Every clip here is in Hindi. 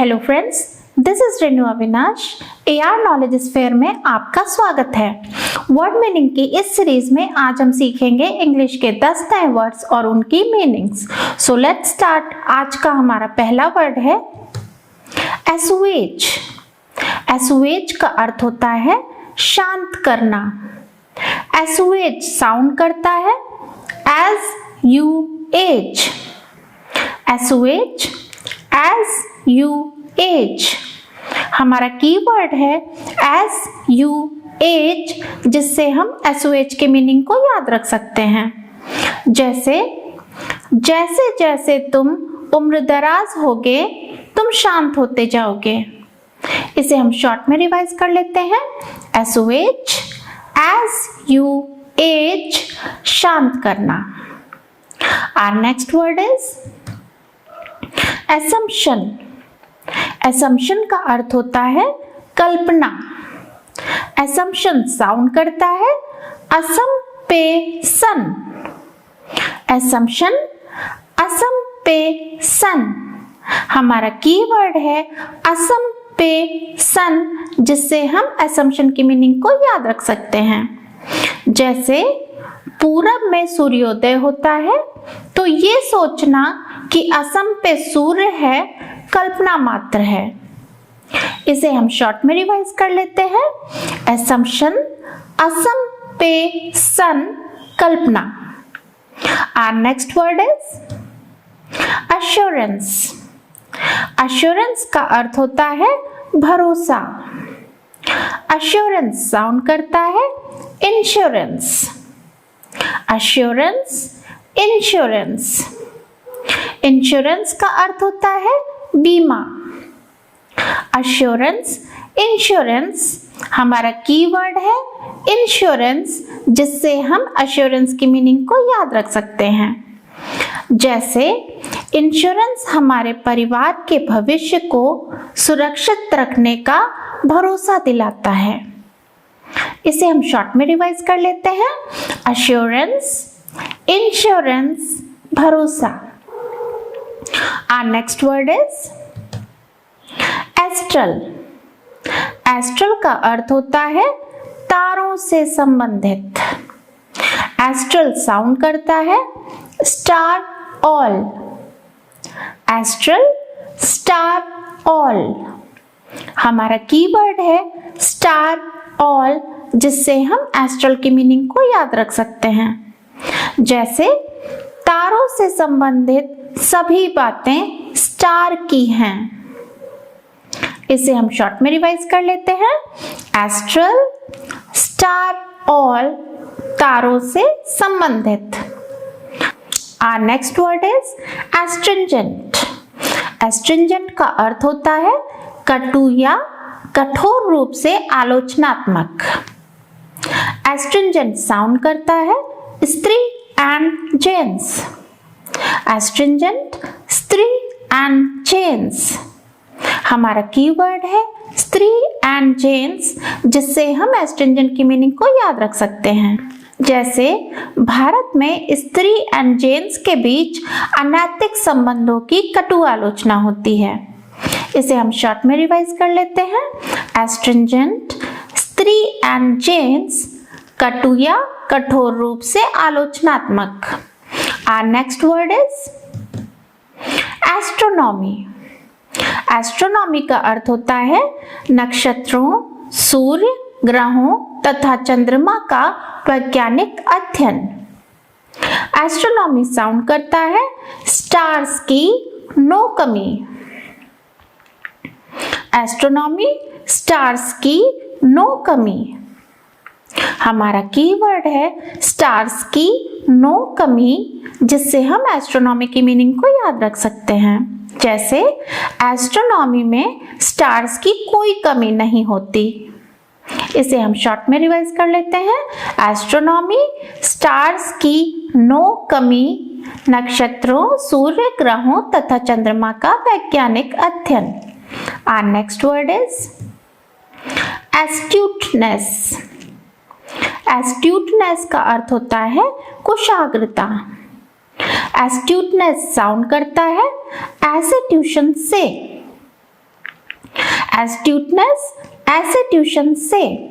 Hello friends, this is Renu Avinash. AR knowledge sphere में आपका स्वागत है। वर्ड मीनिंग की इस सीरीज में आज हम सीखेंगे इंग्लिश के 10 नए वर्ड्स और उनकी मीनिंग्स। So let's start. आज का हमारा पहला वर्ड है एसुएज। एसुएज का अर्थ होता है शांत करना। एसुएज साउंड करता है as you age. Assuage as you age. हमारा कीवर्ड है एज यू एज, जिससे हम एसओएच के मीनिंग को याद रख सकते हैं। जैसे जैसे जैसे तुम उम्रदराज होगे तुम शांत होते जाओगे। इसे हम शॉर्ट में रिवाइज कर लेते हैं। एसओएच एज यू एज, शांत करना। Our next word is assumption। assumption का अर्थ होता है कल्पना। assumption साउंड करता है असम पे सन। assumption असम पे सन। हमारा कीवर्ड है असम पे सन, जिससे हम assumption की मीनिंग को याद रख सकते हैं। जैसे पूरब में सूर्योदय होता है तो ये सोचना कि असम पे सूर्य है कल्पना मात्र है। इसे हम शॉर्ट में रिवाइज कर लेते हैं। assumption असम पे सन, कल्पना। Our next word is assurance। assurance का अर्थ होता है भरोसा। assurance साउंड करता है इंश्योरेंस। assurance insurance. इंश्योरेंस का अर्थ होता है बीमा। अश्योरेंस इंश्योरेंस, हमारा कीवर्ड है इंश्योरेंस, जिससे हम अश्योरेंस की मीनिंग को याद रख सकते हैं। जैसे इंश्योरेंस हमारे परिवार के भविष्य को सुरक्षित रखने का भरोसा दिलाता है। इसे हम शॉर्ट में रिवाइज कर लेते हैं। अश्योरेंस इंश्योरेंस, भरोसा। Our next word is astral। astral का अर्थ होता है तारों से संबंधित। astral साउंड करता है star all. astral star all, हमारा कीवर्ड है स्टार ऑल, जिससे हम astral की मीनिंग को याद रख सकते हैं। जैसे तारों से संबंधित सभी बातें स्टार की हैं। इसे हम शॉर्ट में रिवाइज कर लेते हैं। एस्ट्रल स्टार ऑल, तारों से संबंधित। Our next word is astringent. Astringent का अर्थ होता है कटु या कठोर रूप से आलोचनात्मक। एस्ट्रिंजेंट साउंड करता है स्त्री एंड जेंट्स। एस्ट्रिंजेंट स्त्री एंड जेंट्स, हमारा कीवर्ड है स्त्री एंड जेंट्स, जिससे हम एस्ट्रिंजेंट की मीनिंग को याद रख सकते हैं। जैसे भारत में स्त्री एंड जेंट्स के बीच अनैतिक संबंधों की कटु आलोचना होती है। इसे हम शॉर्ट में रिवाइज कर लेते हैं। एस्ट्रिंजेंट स्त्री एंड जेंट्स, कटु या कठोर रूप से आलोचनात्मक। Our next word is astronomy। Astronomy का अर्थ होता है नक्षत्रों, सूर्य, ग्रहों तथा चंद्रमा का वैज्ञानिक अध्ययन। एस्ट्रोनॉमी साउंड करता है स्टार्स की नो कमी। एस्ट्रोनॉमी स्टार्स की नो कमी, हमारा कीवर्ड है स्टार्स की नो कमी, जिससे हम एस्ट्रोनॉमी की मीनिंग को याद रख सकते हैं। जैसे एस्ट्रोनॉमी में स्टार्स की कोई कमी नहीं होती। इसे हम शॉर्ट में रिवाइज कर लेते हैं। एस्ट्रोनॉमी स्टार्स की नो कमी, नक्षत्रों, सूर्य, ग्रहों तथा चंद्रमा का वैज्ञानिक अध्ययन। Our next word is astuteness. Astuteness का अर्थ होता है कुशाग्रता। एस्ट्यूटनेस साउंड करता है ऐसे ट्यूशन से। एस्ट्यूटनेस, ऐसे ट्यूशन से।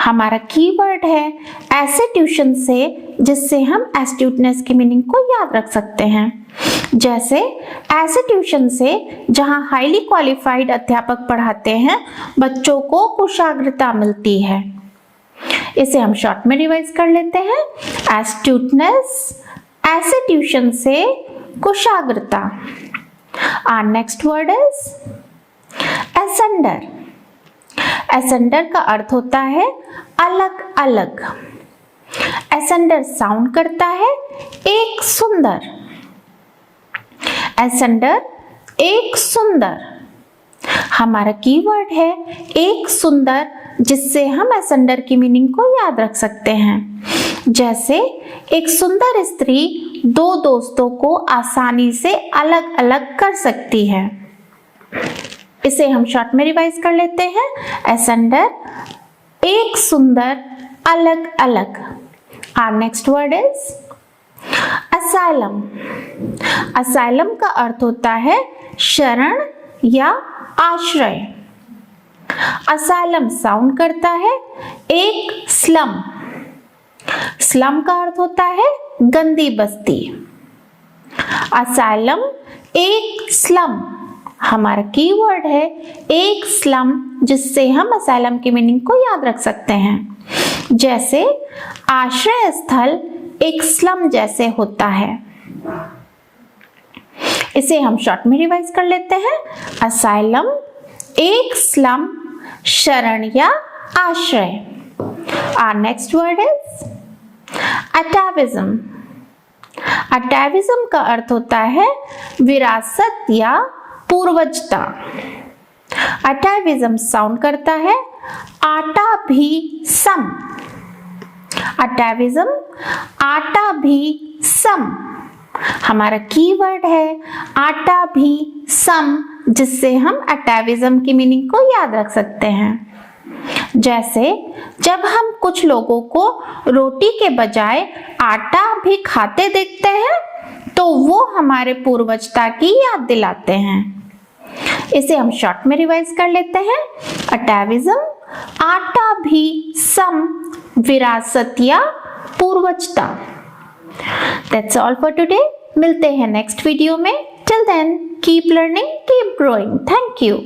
हमारा कीवर्ड है ऐसे ट्यूशन से जिससे हम एस्ट्यूटनेस की मीनिंग को याद रख सकते हैं। जैसे ऐसे ट्यूशन से जहां हाईली क्वालिफाइड अध्यापक पढ़ाते हैं, बच्चों को कुशाग्रता मिलती है। इसे हम शॉर्ट में रिवाइज कर लेते हैं। एस्ट्यूटनेस, ऐसे ट्यूशन से कुशाग्रता। Our next word is asunder. Asunder का अर्थ होता है अलग अलग। asunder साउंड करता है एक सुंदर। asunder एक सुंदर। हमारा कीवर्ड है एक सुंदर, जिससे हम asunder की मीनिंग को याद रख सकते हैं। जैसे एक सुंदर स्त्री दो दोस्तों को आसानी से अलग अलग कर सकती है। इसे हम शॉर्ट में रिवाइज कर लेते हैं। asunder एक सुंदर, अलग अलग। Our next word is asylum. asylum का अर्थ होता है शरण या आश्रय। asylum साउंड करता है एक स्लम। स्लम का अर्थ होता है गंदी बस्ती। asylum एक स्लम। हमारा कीवर्ड है एक स्लम, जिससे हम asylum की मीनिंग को याद रख सकते हैं। जैसे आश्रय स्थल एक स्लम जैसे होता है। इसे हम शॉर्ट में रिवाइज कर लेते हैं। asylum एक स्लम, शरण या आश्रय। Our next word is atavism. atavism का अर्थ होता है विरासत या पूर्वजता। atavism साउंड करता है आटा भी सम। atavism आटा भी सम। हमारा कीवर्ड है आटा भी सम, जिससे हम atavism की मीनिंग को याद रख सकते हैं। जैसे जब हम कुछ लोगों को रोटी के बजाय आटा भी खाते देखते हैं, तो वो हमारे पूर्वजता की याद दिलाते हैं। इसे हम शॉर्ट में रिवाइज कर लेते हैं। atavism आटा भी सम, विरासत या पूर्वजता। That's all for today. मिलते हैं नेक्स्ट वीडियो में। Till then, keep learning, keep growing. Thank you.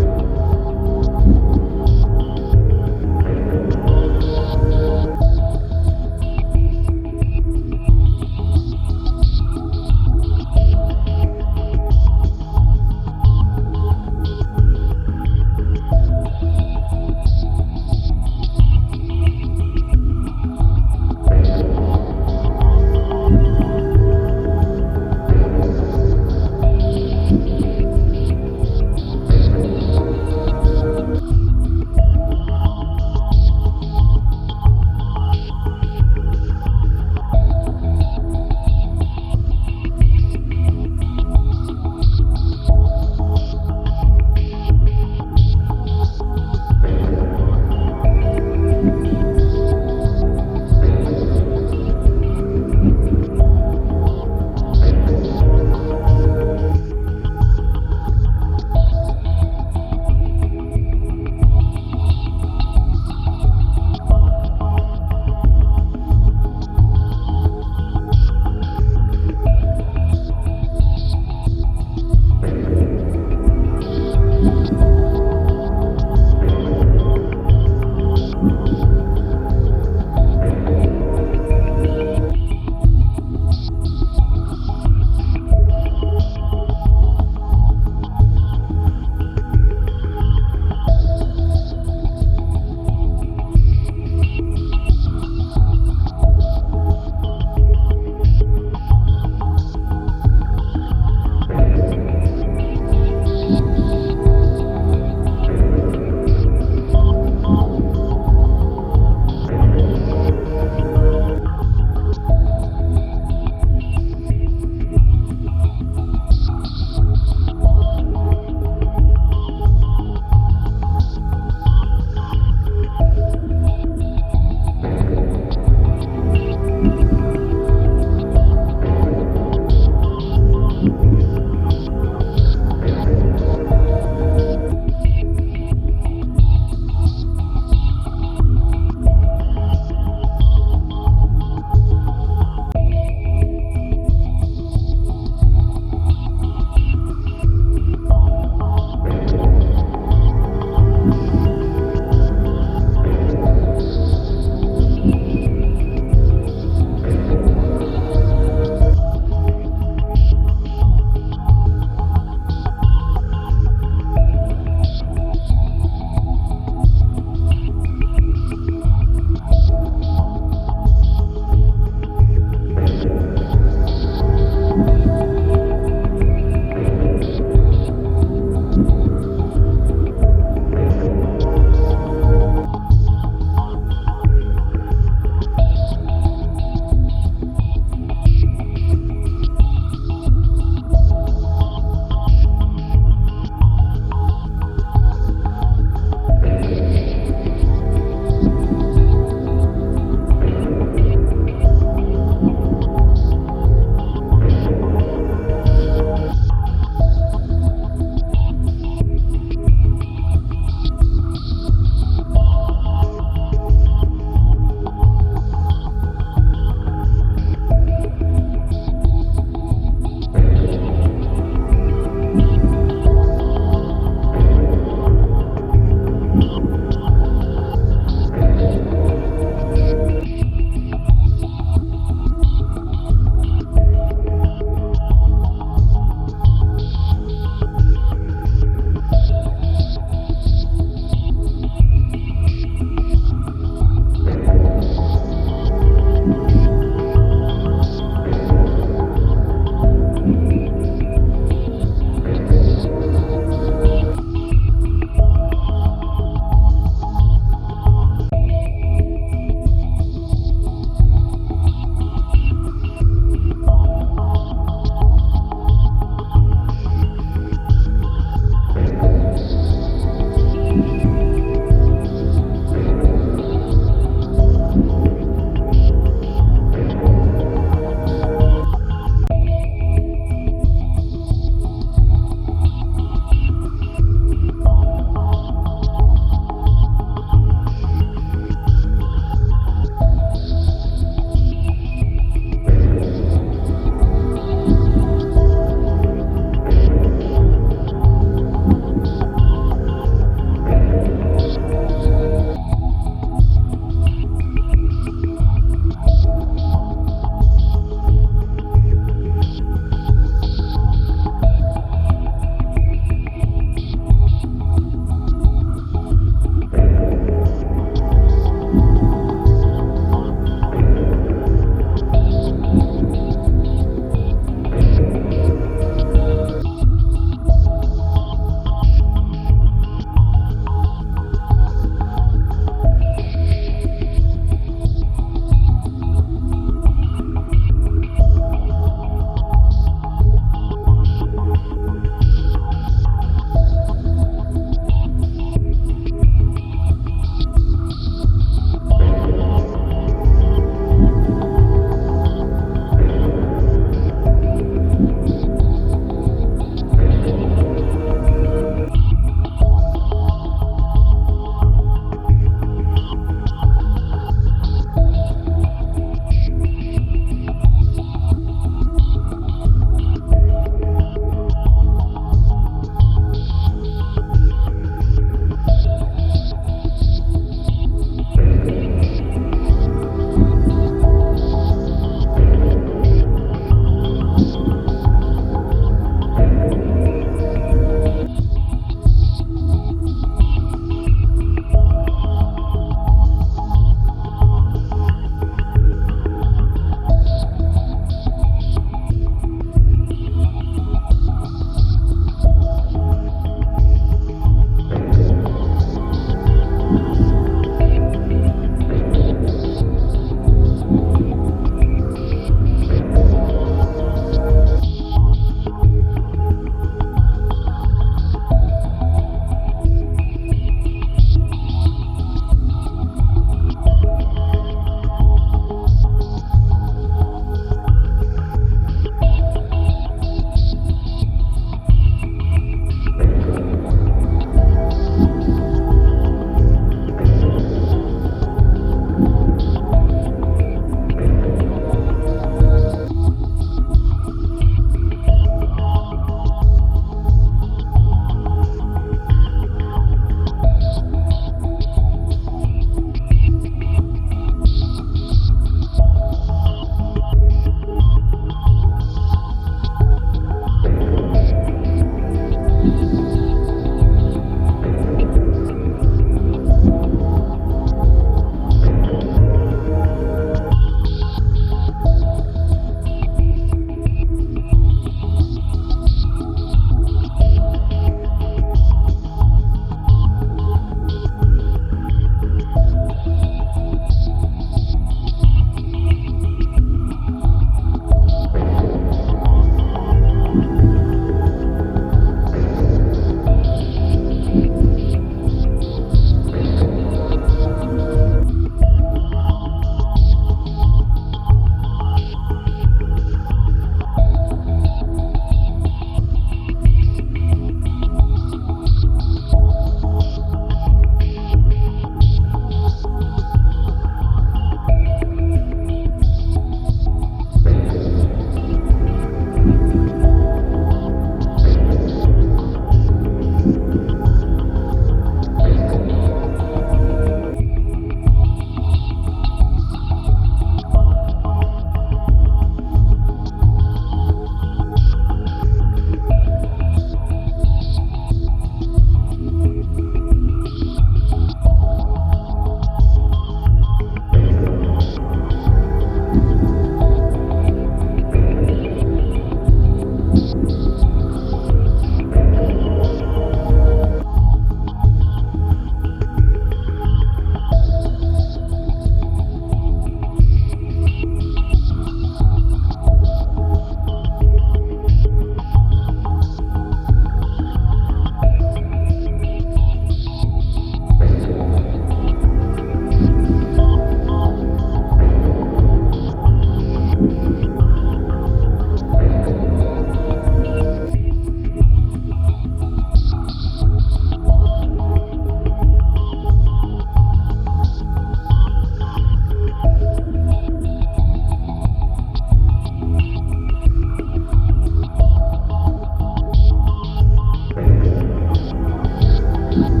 है।